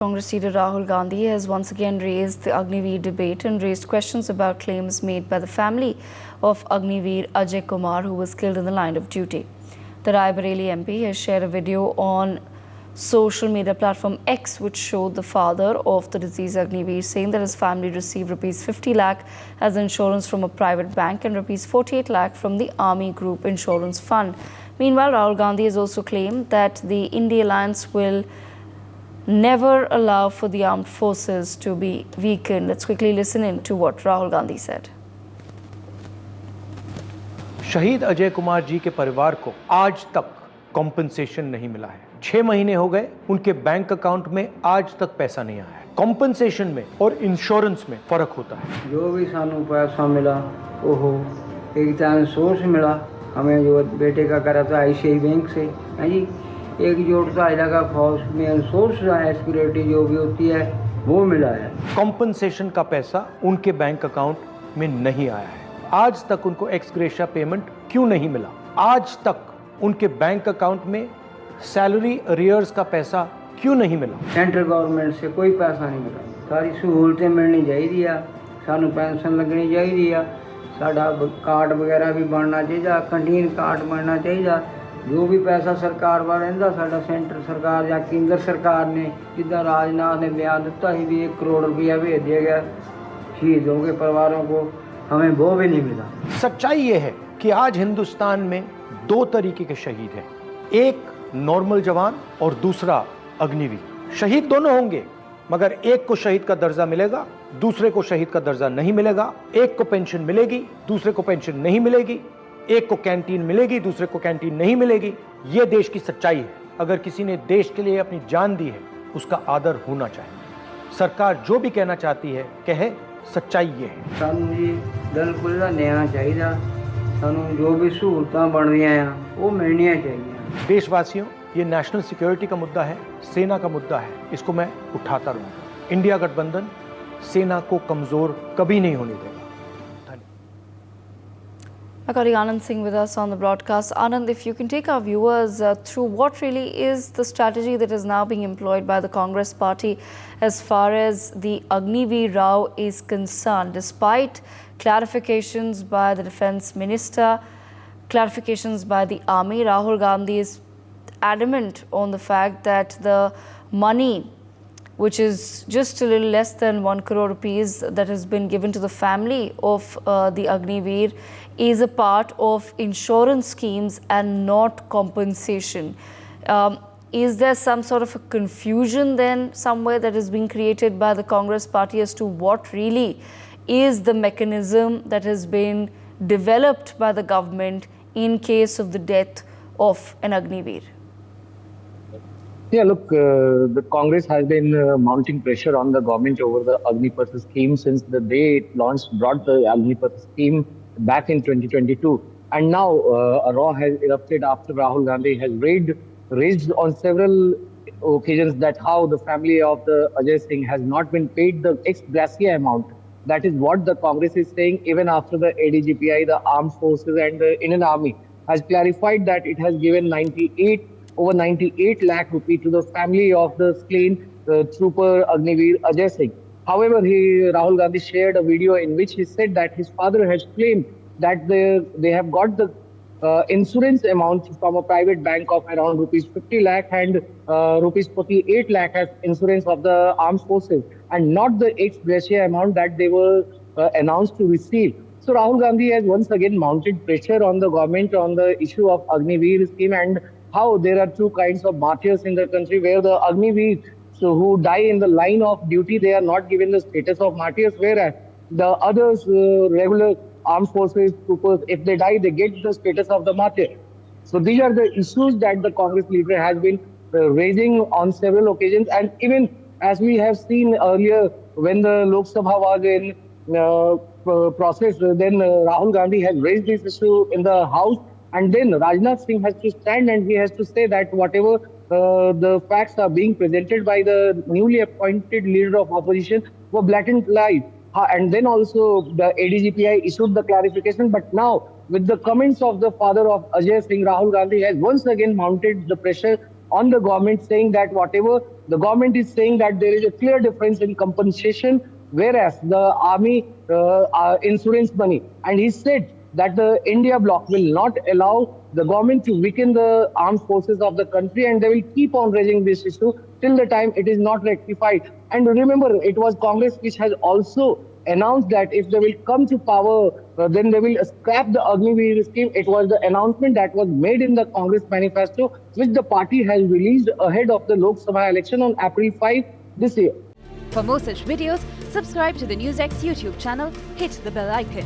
Congress leader Rahul Gandhi has once again raised the Agniveer debate and raised questions about claims made by the family of Agniveer Ajay Kumar, who was killed in the line of duty. The Rai Bareli MP has shared a video on social media platform X which showed the father of the deceased Agniveer saying that his family received Rs 50 lakh as insurance from a private bank and Rs 48 lakh from the Army Group Insurance Fund. Meanwhile, Rahul Gandhi has also claimed that the India Alliance will never allow for the armed forces to be weakened. Let's quickly listen in to what Rahul Gandhi said. शहीद अजय कुमार जी के परिवार को आज तक compensation नहीं मिला है। 6 महीने हो गए, उनके बैंक अकाउंट में आज तक पैसा नहीं आया है। कॉम्पनसेशन में और इंश्योरेंस में फर्क होता है। जो भी सानू पैसा मिला वो एक टाइम सोर्स मिला, हमें जो बेटे का करा था ICICI बैंक से है जी, एक जोड़ता इलाका फौज में सोर्स सिक्योरिटी जो भी होती है वो मिला है। कॉम्पनसेशन का पैसा उनके बैंक अकाउंट में नहीं आया है। आज तक उनको एक्स ग्रेशिया पेमेंट क्यों नहीं मिला? आज तक उनके बैंक अकाउंट में सैलरी अरियर्स का पैसा क्यों नहीं मिला? सेंट्रल गवर्नमेंट से कोई पैसा नहीं मिला। सारी सहूलतें मिलनी चाहिए, सानू पेंशन लगनी चाहिए, साडा कार्ड वगैरह भी बनना चाहिए, कैंटीन कार्ड बनना चाहिए। जो भी पैसा सरकार वाला रहिंदा साडा सेंटर सरकार या केंद्र सरकार ने जिदा राजनाथ ने बयान दिता ही भी 1 करोड़ रुपया भेज दिया गया शहीदों के परिवारों को, हमें वो भी नहीं मिला। सच्चाई ये है कि आज हिंदुस्तान में 2 तरीके के शहीद हैं, एक नॉर्मल जवान और दूसरा अग्निवीर। शहीद दोनों होंगे, मगर एक को शहीद का दर्जा मिलेगा, दूसरे को शहीद का दर्जा नहीं मिलेगा। एक को पेंशन मिलेगी, दूसरे को पेंशन नहीं मिलेगी। एक को कैंटीन मिलेगी, दूसरे को कैंटीन नहीं मिलेगी। ये देश की सच्चाई है। अगर किसी ने देश के लिए अपनी जान दी है, उसका आदर होना चाहिए। सरकार जो भी कहना चाहती है कहे, सच्चाई ये है। सानू जी बिल्कुल न्याय चाहिए, सानू जो भी सहूलतां बन रही हैं वो मिलनियां चाहिए। देशवासियों, ये नेशनल सिक्योरिटी का मुद्दा है, सेना का मुद्दा है, इसको मैं उठाता रहूंगा। इंडिया गठबंधन सेना को कमजोर कभी नहीं होने देगा। My colleague Anand Singh with us on the broadcast. Anand, if you can take our viewers through what really is the strategy that is now being employed by the Congress party as far as the Agniveer Rao is concerned. Despite clarifications by the defence minister, clarifications by the army, Rahul Gandhi is adamant on the fact that the money, which is just a little less than 1 crore rupees that has been given to the family of the Agniveer, is a part of insurance schemes and not compensation. Is there some sort of a confusion then somewhere that is being created by the Congress party as to what really is the mechanism that has been developed by the government in case of the death of an Agniveer? Yeah, look, the Congress has been mounting pressure on the government over the Agnipath scheme since the day it brought the Agnipath scheme back in 2022. And now a row has erupted after Rahul Gandhi has raised on several occasions that how the family of the Ajay Singh has not been paid the ex gratia amount. That is what the Congress is saying, even after the ADGPI, the Armed Forces and the Indian Army has clarified that it has given over 98 lakh rupee to the family of the slain trooper Agniveer Ajay Singh. However, Rahul Gandhi shared a video in which he said that his father has claimed that they have got the insurance amount from a private bank of around rupees 50 lakh and rupees 48 lakh as insurance of the armed forces, and not the ex gratia amount that they were announced to receive. So Rahul Gandhi has once again mounted pressure on the government on the issue of Agniveer scheme and how there are 2 kinds of martyrs in the country, where the Agniveer who die in the line of duty, they are not given the status of martyrs, whereas the others, regular armed forces troopers, if they die, they get the status of the martyr. So these are the issues that the Congress leader has been raising on several occasions, and even as we have seen earlier when the Lok Sabha was in process, then Rahul Gandhi has raised this issue in the House. And then Rajnath Singh has to stand and he has to say that whatever the facts are being presented by the newly appointed leader of opposition were blatant lies. And then also the ADGPI issued the clarification. But now with the comments of the father of Ajay Singh, Rahul Gandhi has once again mounted the pressure on the government, saying that whatever the government is saying that there is a clear difference in compensation, whereas the army insurance money, and he said that the India bloc will not allow the government to weaken the armed forces of the country, and they will keep on raising this issue till the time it is not rectified. And remember, it was Congress which has also announced that if they will come to power, then they will scrap the Agniveer scheme. It was the announcement that was made in the Congress manifesto, which the party has released ahead of the Lok Sabha election on April 5 this year. For more such videos, subscribe to the NewsX YouTube channel, hit the bell icon.